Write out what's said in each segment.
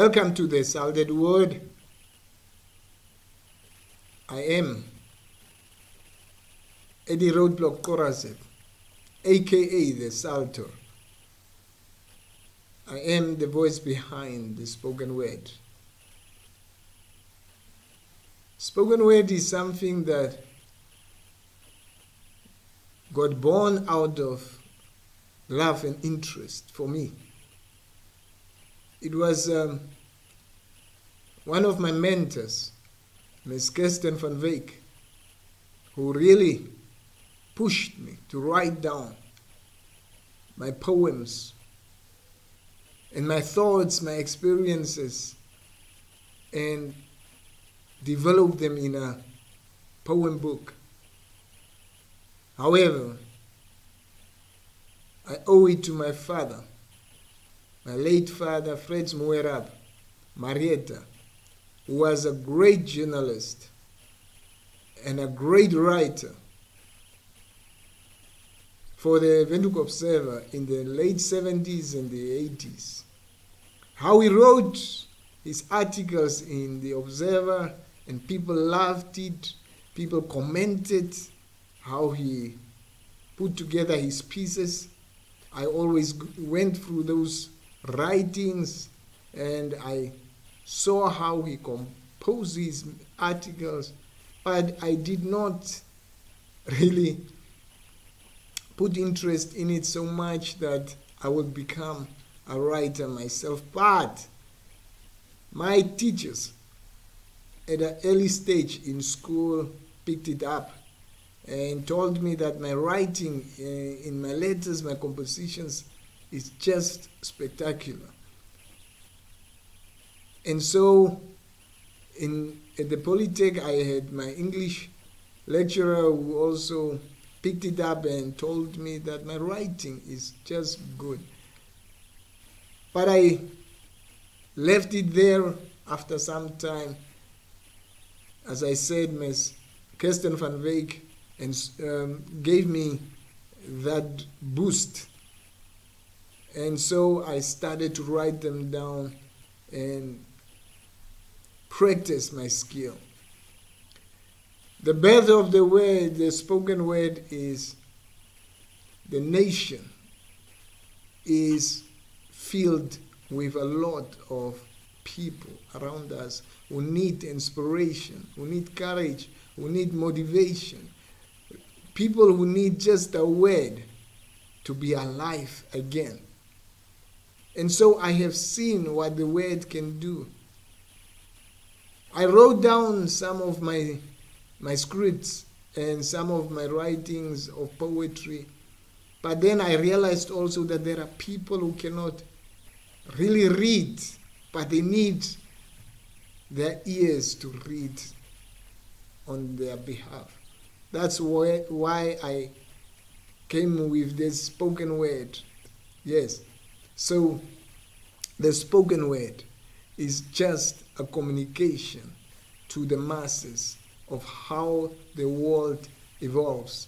Welcome to the Salted Word. I am Eddie Roadblock Korasev, aka the Salter. I am the voice behind the spoken word. Spoken word is something that got born out of love and interest for me. It was one of my mentors, Ms. Kirsten van Wyk, who really pushed me to write down my poems and my thoughts, my experiences, and develop them in a poem book. However, I owe it to my father, my late father, Fred Muerab, Marietta, who was a great journalist and a great writer for the Windhoek Observer in the late 70s and the 80s. How he wrote his articles in the Observer and people loved it, people commented how he put together his pieces. I always went through those writings and I saw how he composed his articles, but I did not really put interest in it so much that I would become a writer myself. But my teachers at an early stage in school picked it up and told me that my writing in my letters, my compositions, is just spectacular. And so at the Polytech, I had my English lecturer who also picked it up and told me that my writing is just good. But I left it there after some time. As I said, Ms. Kirsten van Wyk gave me that boost. And so I started to write them down and practice my skill. The birth of the word, the spoken word, is the nation is filled with a lot of people around us who need inspiration, who need courage, who need motivation, people who need just a word to be alive again. And so I have seen what the word can do. I wrote down some of my scripts and some of my writings of poetry, but then I realized also that there are people who cannot really read, but they need their ears to read on their behalf. That's why I came with this spoken word. Yes. So the spoken word is just a communication to the masses of how the world evolves.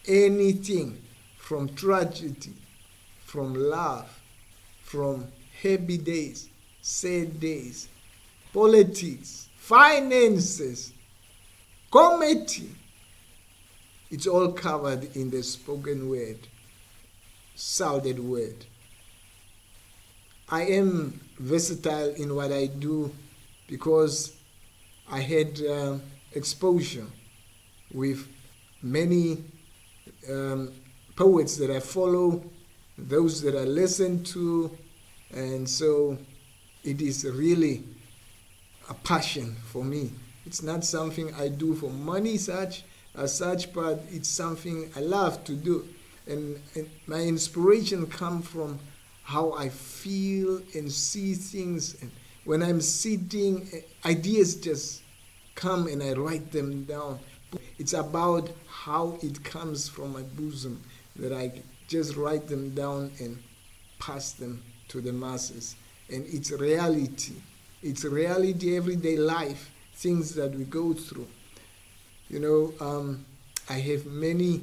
Anything from tragedy, from love, from happy days, sad days, politics, finances, comedy, it's all covered in the spoken word, salted word. I am versatile in what I do because I had exposure with many poets that I follow, those that I listen to, and so it is really a passion for me. It's not something I do for money as such, but it's something I love to do. And my inspiration comes from how I feel and see things. And when I'm sitting, ideas just come and I write them down. It's about how it comes from my bosom that I just write them down and pass them to the masses. And it's reality. It's reality, everyday life, things that we go through. You know, I have many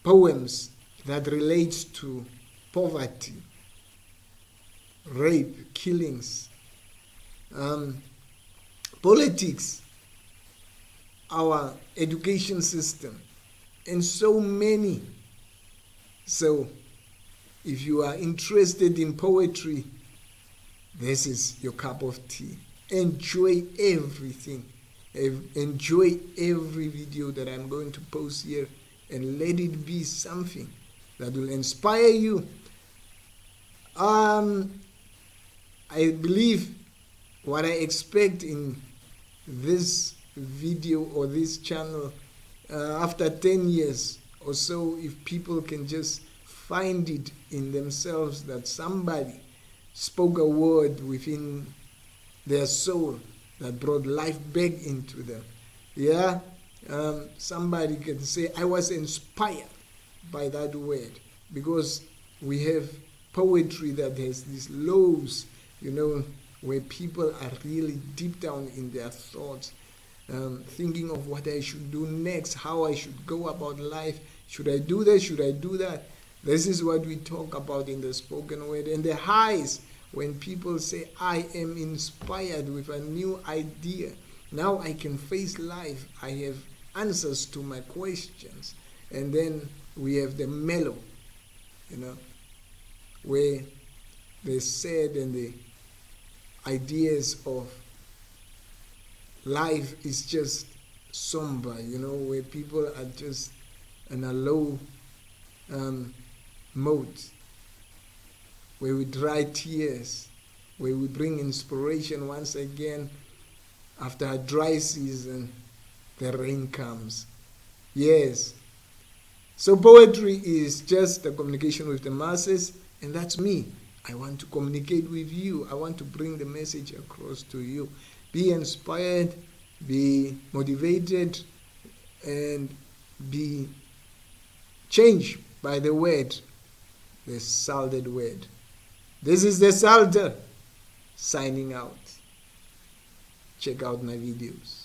poems that relate to poverty, rape, killings, politics, our education system, and so many. So, if you are interested in poetry, this is your cup of tea. Enjoy everything. Enjoy every video that I'm going to post here, and let it be something that will inspire you. I believe what I expect in this video or this channel, after 10 years or so, if people can just find it in themselves that somebody spoke a word within their soul that brought life back into them. Yeah, somebody can say, I was inspired by that word, because we have poetry that has these lows, where people are really deep down in their thoughts, thinking of what I should do next, how I should go about life. Should I do this? Should I do that? This is what we talk about in the spoken word. And the highs, when people say, I am inspired with a new idea. Now I can face life. I have answers to my questions. And then we have the mellow, where the sad and the ideas of life is just somber, where people are just in a low mode, where we dry tears, where we bring inspiration once again. After a dry season, the rain comes. Yes. So poetry is just a communication with the masses, and that's me. I want to communicate with you. I want to bring the message across to you. Be inspired, be motivated, and be changed by the word, the salted word. This is the Salter, signing out. Check out my videos.